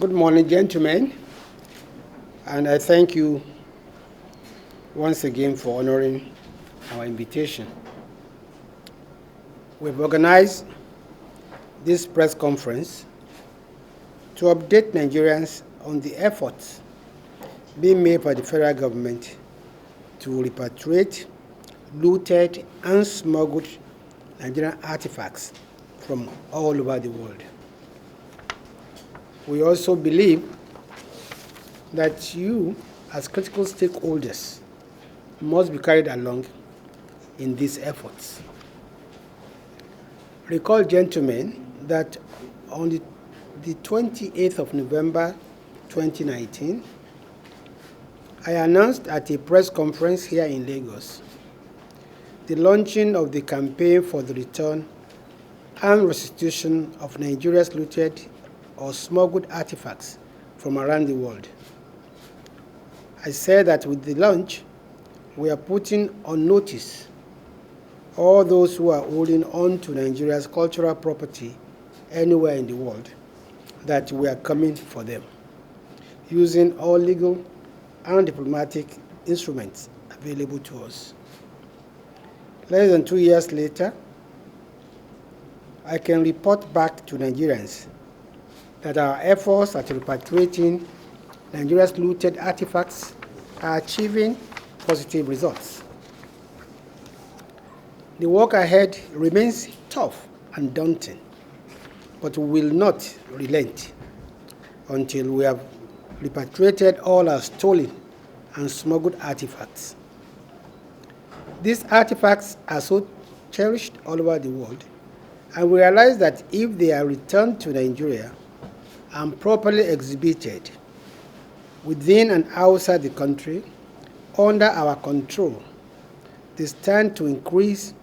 Good morning, gentlemen, and I thank you once again for honoring our invitation. We've organized this press conference to update Nigerians on the efforts being made by the federal government to repatriate looted and smuggled Nigerian artifacts from all over the world. We also believe that you, as critical stakeholders, must be carried along in these efforts. Recall, gentlemen, that on the 28th of November 2019, I announced at a press conference here in Lagos the launching of the campaign for the return and restitution of Nigeria's looted or smuggled artifacts from around the world. I said that with the launch, we are putting on notice all those who are holding on to Nigeria's cultural property anywhere in the world that we are coming for them, using all legal and diplomatic instruments available to us. Less than 2 years later, I can report back to Nigerians that our efforts at repatriating Nigeria's looted artifacts are achieving positive results. The work ahead remains tough and daunting, but we will not relent until we have repatriated all our stolen and smuggled artifacts. These artifacts are so cherished all over the world, and we realize that if they are returned to Nigeria and properly exhibited within and outside the country under our control, they stand to increase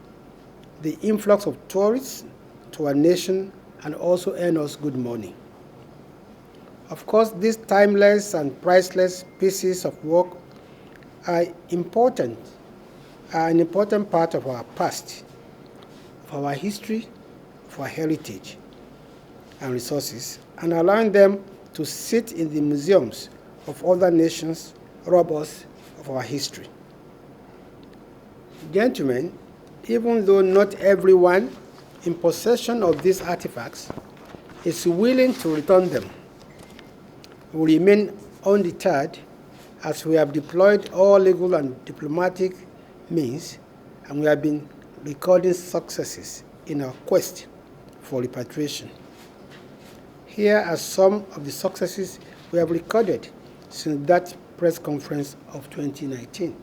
the influx of tourists to our nation and also earn us good money. Of course, these timeless and priceless pieces of work are an important part of our past, of our history, of our heritage and resources, and allowing them to sit in the museums of other nations rob us of our history. Gentlemen, even though not everyone in possession of these artifacts is willing to return them, we remain undeterred as we have deployed all legal and diplomatic means, and we have been recording successes in our quest for repatriation. Here are some of the successes we have recorded since that press conference of 2019.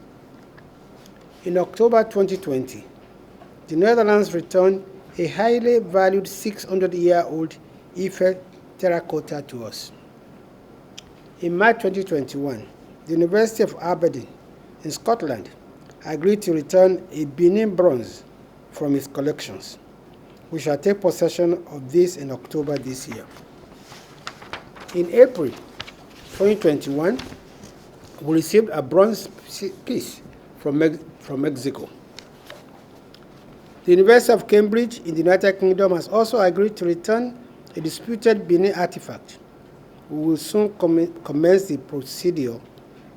In October 2020, the Netherlands returned a highly valued 600-year-old Ife terracotta to us. In March 2021, the University of Aberdeen in Scotland agreed to return a Benin bronze from its collections. We shall take possession of this in October this year. In April 2021, we received a bronze piece from Mexico. The University of Cambridge in the United Kingdom has also agreed to return a disputed Benin artifact. We will soon commence the procedure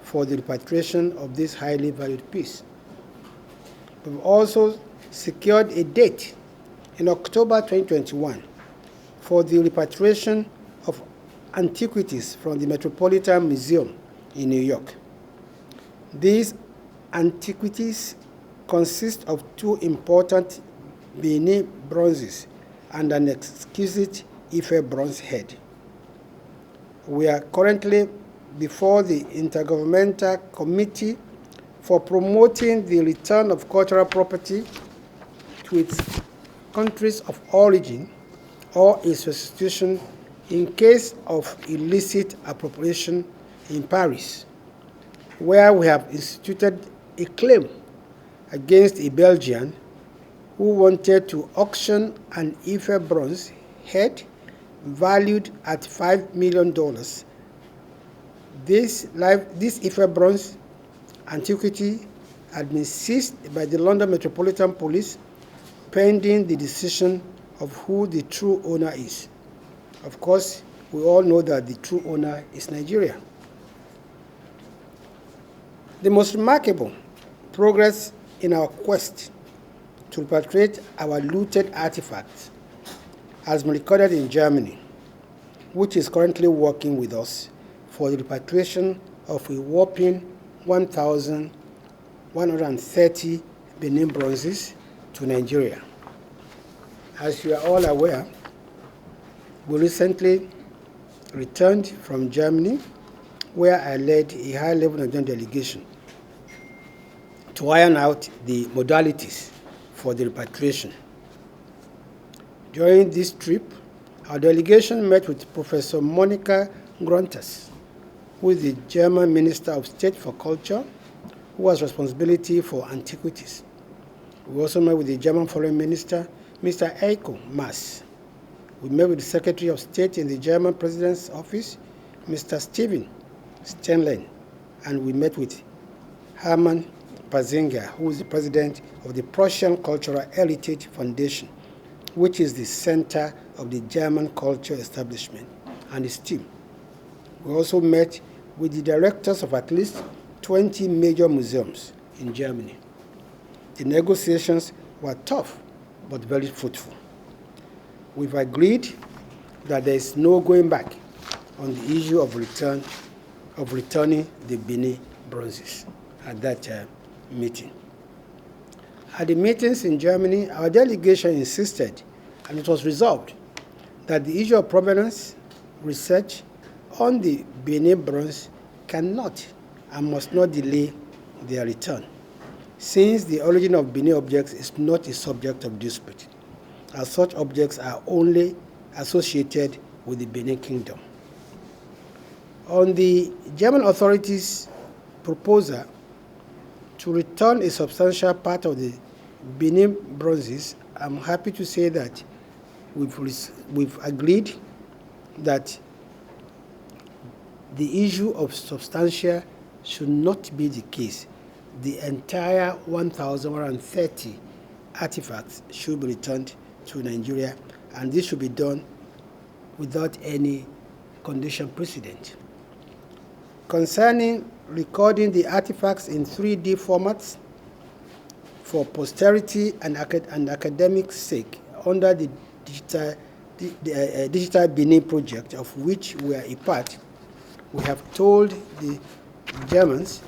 for the repatriation of this highly valued piece. We've also secured a date in October 2021 for the repatriation of antiquities from the Metropolitan Museum in New York. These antiquities consist of two important Benin bronzes and an exquisite Ife bronze head. We are currently before the Intergovernmental Committee for promoting the return of cultural property to its countries of origin or its restitution in case of illicit appropriation in Paris, where we have instituted a claim against a Belgian who wanted to auction an Ife bronze head valued at $5 million. This Ife bronze antiquity had been seized by the London Metropolitan Police pending the decision of who the true owner is. Of course, we all know that the true owner is Nigeria. The most remarkable progress in our quest to repatriate our looted artifacts has been recorded in Germany, which is currently working with us for the repatriation of a whopping 1,130 Benin bronzes to Nigeria. As you are all aware, we recently returned from Germany, where I led a high-level Nigerian delegation to iron out the modalities for the repatriation. During this trip, our delegation met with Professor Monica Gruntas, who is the German Minister of State for Culture, who has responsibility for antiquities. We also met with the German Foreign Minister, Mr. Heiko Maas. We met with the Secretary of State in the German President's Office, Mr. Steven Steinlein, and we met with Hermann Pazinger, who is the President of the Prussian Cultural Heritage Foundation, which is the center of the German culture establishment, and his team. We also met with the directors of at least 20 major museums in Germany. The negotiations were tough, but very fruitful. We've agreed that there is no going back on the issue of returning the Benin bronzes at that meeting. At the meetings in Germany, our delegation insisted, and it was resolved, that the issue of provenance research on the Benin bronze cannot and must not delay their return, since the origin of Benin objects is not a subject of dispute, as such objects are only associated with the Benin Kingdom. On the German authorities' proposal to return a substantial part of the Benin bronzes, I'm happy to say that we've agreed that the issue of substantial should not be the case. The entire 1,130 artifacts should be returned to Nigeria, and this should be done without any condition precedent. Concerning recording the artifacts in 3D formats for posterity and academic sake under the Digital Benin project, of which we are a part, we have told the Germans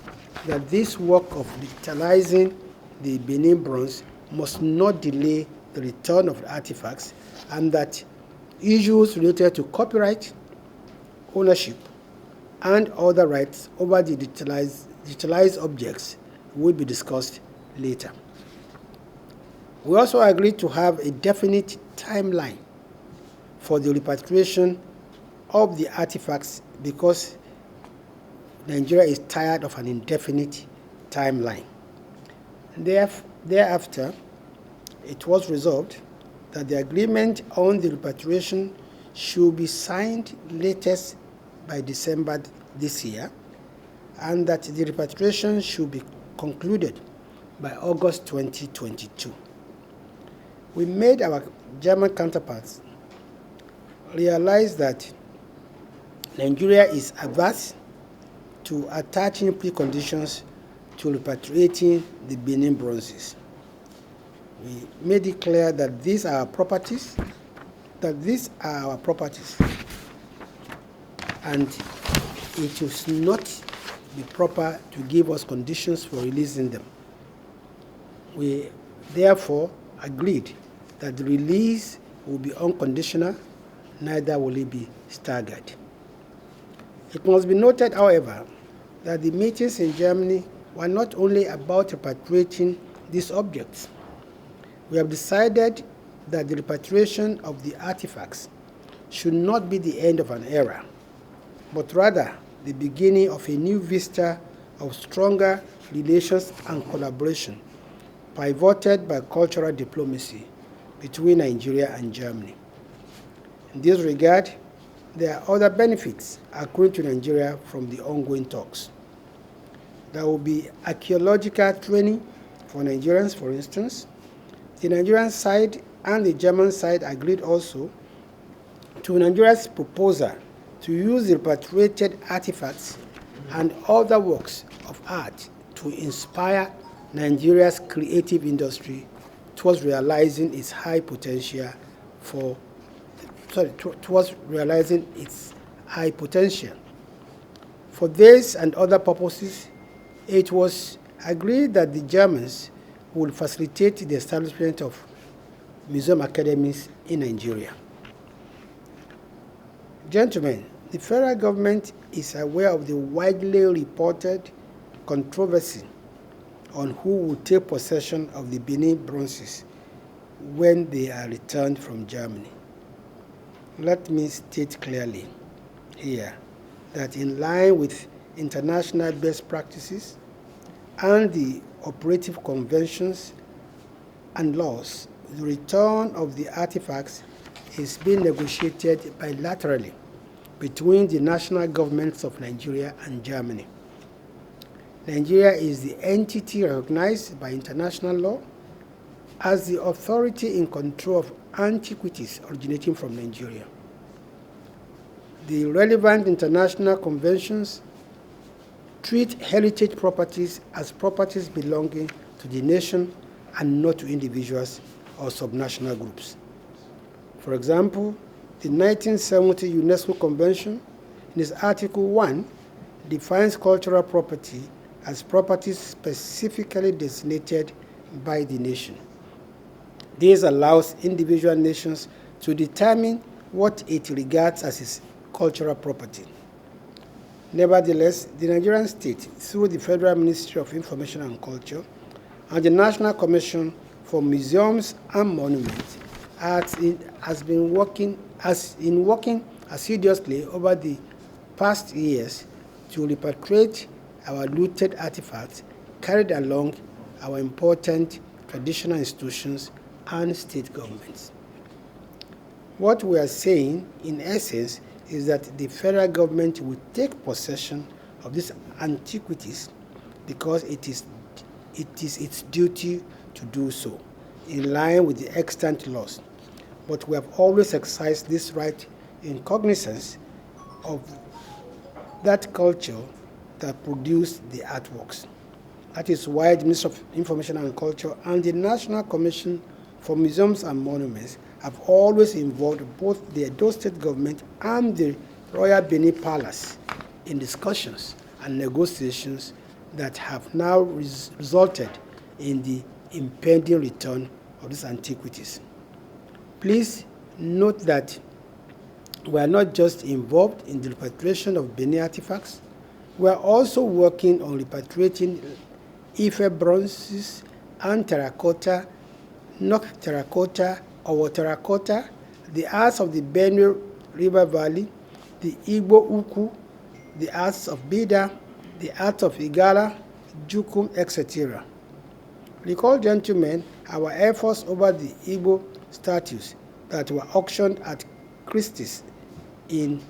that this work of digitalizing the Benin bronze must not delay the return of the artifacts, and that issues related to copyright, ownership, and other rights over the digitalized objects will be discussed later. We also agreed to have a definite timeline for the repatriation of the artifacts, because Nigeria is tired of an indefinite timeline. Thereafter, it was resolved that the agreement on the repatriation should be signed latest by December this year, and that the repatriation should be concluded by August 2022. We made our German counterparts realize that Nigeria is averse to attaching preconditions to repatriating the Benin bronzes. We made it clear that these are our properties, and it is not be proper to give us conditions for releasing them. We therefore agreed that the release will be unconditional, neither will it be staggered. It must be noted, however, that the meetings in Germany were not only about repatriating these objects. We have decided that the repatriation of the artifacts should not be the end of an era, but rather the beginning of a new vista of stronger relations and collaboration, pivoted by cultural diplomacy between Nigeria and Germany. In this regard, there are other benefits accruing to Nigeria from the ongoing talks. There will be archaeological training for Nigerians, for instance. The Nigerian side and the German side agreed also to Nigeria's proposal to use the repatriated artifacts and other works of art to inspire Nigeria's creative industry towards realizing its high potential towards realizing its high potential. For this and other purposes, it was agreed that the Germans would facilitate the establishment of museum academies in Nigeria. Gentlemen, the federal government is aware of the widely reported controversy on who will take possession of the Benin bronzes when they are returned from Germany. Let me state clearly here that in line with international best practices and the operative conventions and laws, the return of the artifacts is being negotiated bilaterally between the national governments of Nigeria and Germany. Nigeria is the entity recognized by international law as the authority in control of antiquities originating from Nigeria. The relevant international conventions treat heritage properties as properties belonging to the nation and not to individuals or subnational groups. For example, the 1970 UNESCO Convention, in its Article 1, defines cultural property as property specifically designated by the nation. This allows individual nations to determine what it regards as its cultural property. Nevertheless, the Nigerian state, through the Federal Ministry of Information and Culture and the National Commission for Museums and Monuments, has been working assiduously over the past years to repatriate our looted artifacts carried along our important traditional institutions and state governments. What we are saying, in essence, is that the federal government will take possession of these antiquities because it is its duty to do so, in line with the extant laws. But we have always exercised this right in cognizance of that culture that produced the artworks. That is why the Ministry of Information and Culture and the National Commission for Museums and Monuments have always involved both the Edo State government and the Royal Benin Palace in discussions and negotiations that have now resulted in the impending return of these antiquities. Please note that we are not just involved in the repatriation of Benin artifacts, we are also working on repatriating Ife bronzes and terracotta, Nok terracotta, or terracotta, the arts of the Benue River Valley, the Igbo Uku, the arts of Bida, the art of Igala, Jukum, etc. Recall, gentlemen, our efforts over the Igbo statues that were auctioned at Christie's in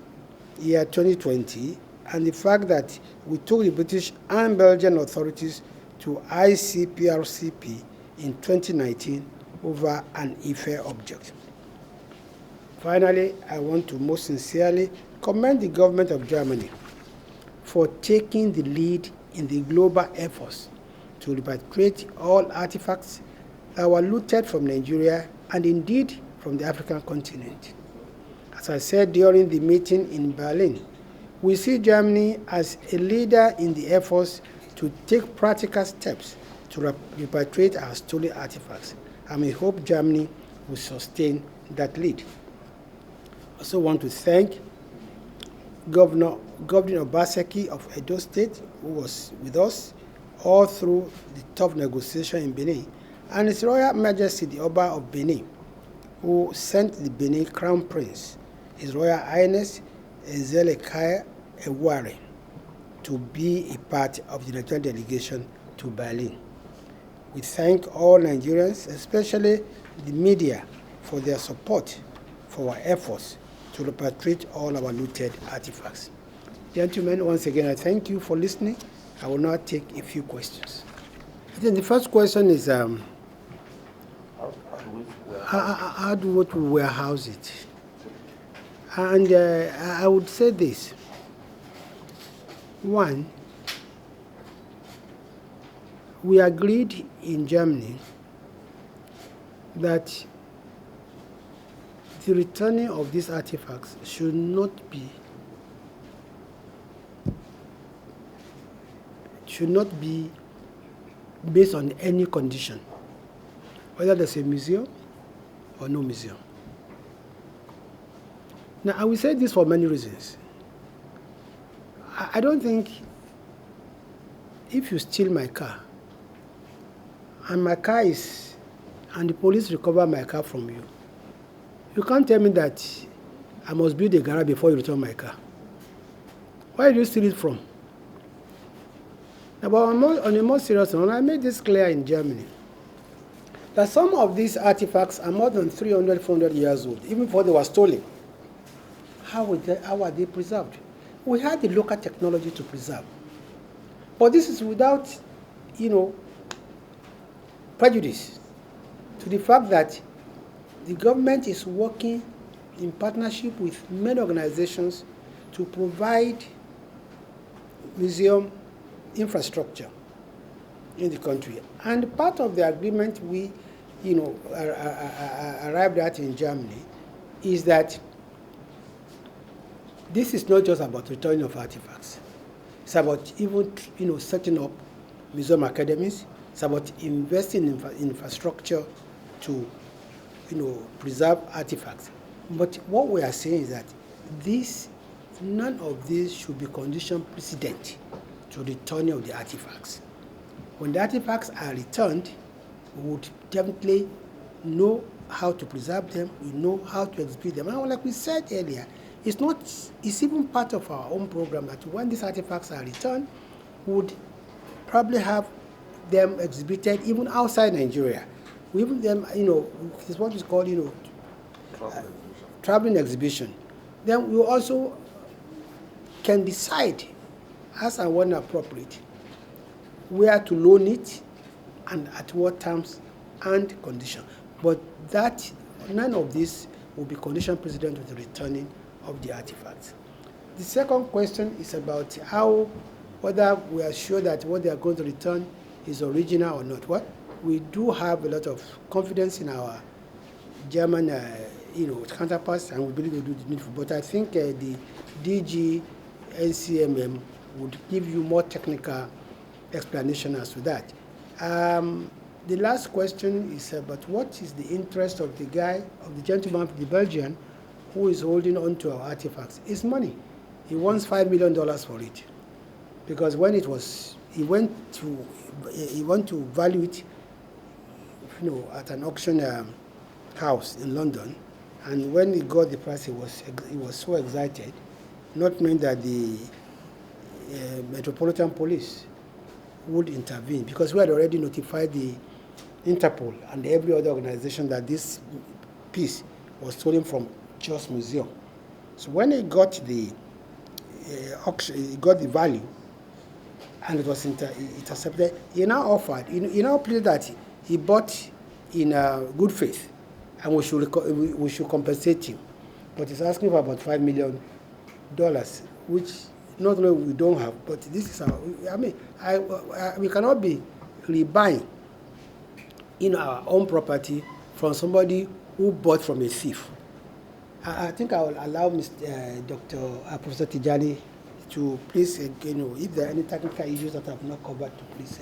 year 2020, and the fact that we took the British and Belgian authorities to ICPRCP in 2019 over an Ife object. Finally, I want to most sincerely commend the government of Germany for taking the lead in the global efforts to repatriate all artifacts that were looted from Nigeria and indeed from the African continent. As I said during the meeting in Berlin, we see Germany as a leader in the efforts to take practical steps to repatriate our stolen artifacts, and we hope Germany will sustain that lead. I also want to thank Governor Obaseki of Edo State, who was with us all through the tough negotiation in Benin, and His Royal Majesty the Oba of Benin, who sent the Benin Crown Prince, His Royal Highness Ezelekai Eware, to be a part of the Nigerian delegation to Berlin. We thank all Nigerians, especially the media, for their support for our efforts to repatriate all our looted artifacts. Gentlemen, once again, I thank you for listening. I will now take a few questions. I think the first question is, how do we warehouse it? And I would say this. One, we agreed in Germany that the returning of these artifacts should not be based on any condition, whether there's a museum or no museum. Now, I will say this for many reasons. I don't think if you steal my car, and the police recover my car from you, you can't tell me that I must build a garage before you return my car. Where do you steal it from? Now, but on a more serious note, I made this clear in Germany, that some of these artifacts are more than 300, 400 years old, even before they were stolen. How are they preserved? We had the local technology to preserve. But this is without, prejudice to the fact that the government is working in partnership with many organizations to provide museum infrastructure in the country. And part of the agreement we, arrived at in Germany is that this is not just about returning of artifacts. It's about even, setting up museum academies. It's about investing in infrastructure to, preserve artifacts. But what we are saying is that none of this should be condition precedent to returning of the artifacts. When the artifacts are returned, we would definitely know how to preserve them, we know how to exhibit them. And like we said earlier, it's even part of our own program that when these artifacts are returned, we would probably have them exhibited even outside Nigeria. We even them, it's what is called, traveling exhibition. Then we also can decide, as and when appropriate, where to loan it and at what terms and condition. But none of this will be condition precedent with the returning of the artifacts. The second question is about whether we are sure that what they are going to return is original or not. We do have a lot of confidence in our German, counterparts, and we believe we do the needful. But I think the DG NCMM would give you more technical explanation as to that. The last question is about what is the interest of the gentleman, the Belgian, who is holding on to our artifacts. It's money. He wants $5 million for it. Because when he went to value it, at an auction house in London, and when he got the price, he was so excited, not knowing that the Metropolitan Police would intervene, because we had already notified the Interpol and every other organization that this piece was stolen from Just Museum. So when he got the auction, he got the value, and it was intercepted, he now offered, he now pleaded that he bought in good faith, and we should compensate him. But he's asking for about $5 million, which not only we don't have, but this is we cannot be rebuying our own property from somebody who bought from a thief. I think I will allow Professor Tijani to please, if there are any technical issues that I have not covered, to please,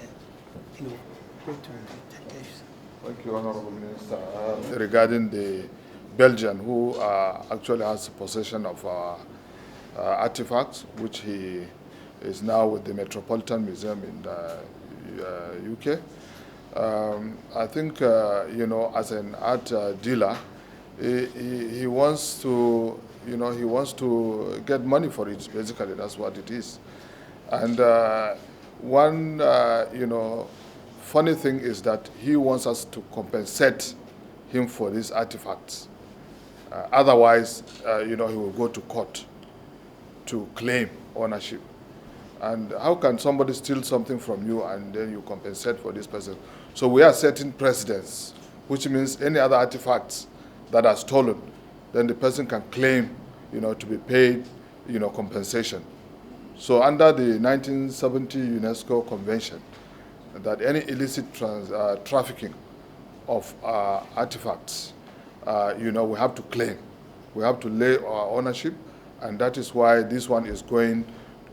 go to the issues. Thank you, Honorable Minister. Regarding the Belgian who actually has possession of artifacts, which he is now with the Metropolitan Museum in the UK. I think, as an art dealer, he wants to, he wants to get money for it. Basically, that's what it is. And one, funny thing is that he wants us to compensate him for these artifacts. Otherwise, he will go to court to claim ownership. And how can somebody steal something from you and then you compensate for this person? So we are setting precedents, which means any other artifacts that are stolen, then the person can claim to be paid, compensation. So under the 1970 UNESCO Convention, that any illicit trafficking of artifacts, we have to claim. We have to lay our ownership, and that is why this one is going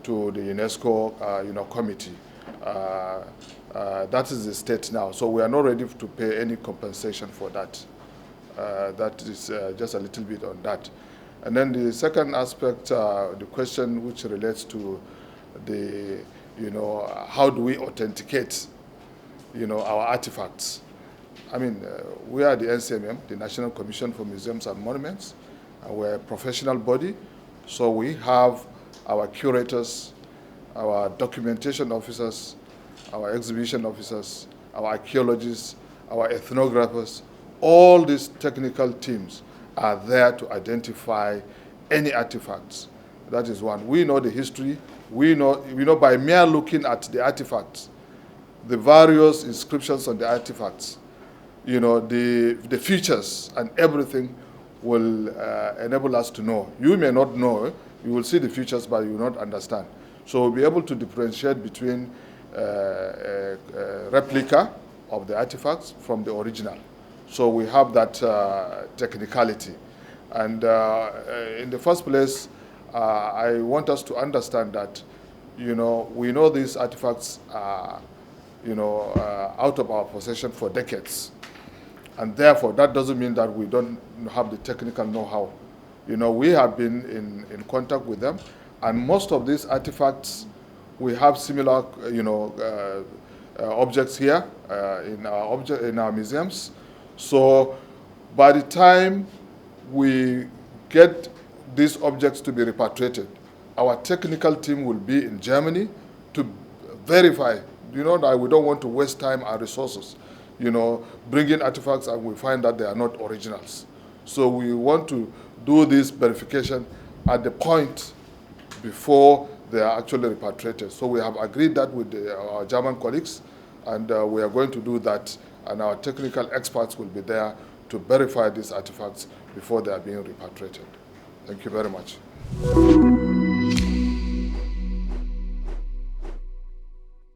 to the UNESCO, committee. That is the state now. So we are not ready to pay any compensation for that. That is just a little bit on that. And then the second aspect, the question which relates to the, how do we authenticate, our artifacts? I mean, we are the NCMM, the National Commission for Museums and Monuments, and we're a professional body. So we have our curators, our documentation officers, our exhibition officers, our archaeologists, our ethnographers. All these technical teams are there to identify any artifacts. That is one. We know the history. We know by mere looking at the artifacts, the various inscriptions on the artifacts, the features and everything will enable us to know. You may not know. You will see the features, but you will not understand. So we'll be able to differentiate between a replica of the artifacts from the original. So we have that technicality. And in the first place, I want us to understand that, we know these artifacts are, out of our possession for decades. And therefore, that doesn't mean that we don't have the technical know-how. We have been in contact with them, and most of these artifacts, we have similar, objects here in our museums. So by the time we get these objects to be repatriated, our technical team will be in Germany to verify, that we don't want to waste time and resources, bring in artifacts and we find that they are not originals. So we want to do this verification at the point before they are actually repatriated. So we have agreed that with our German colleagues, and we are going to do that, and our technical experts will be there to verify these artifacts before they are being repatriated. Thank you very much.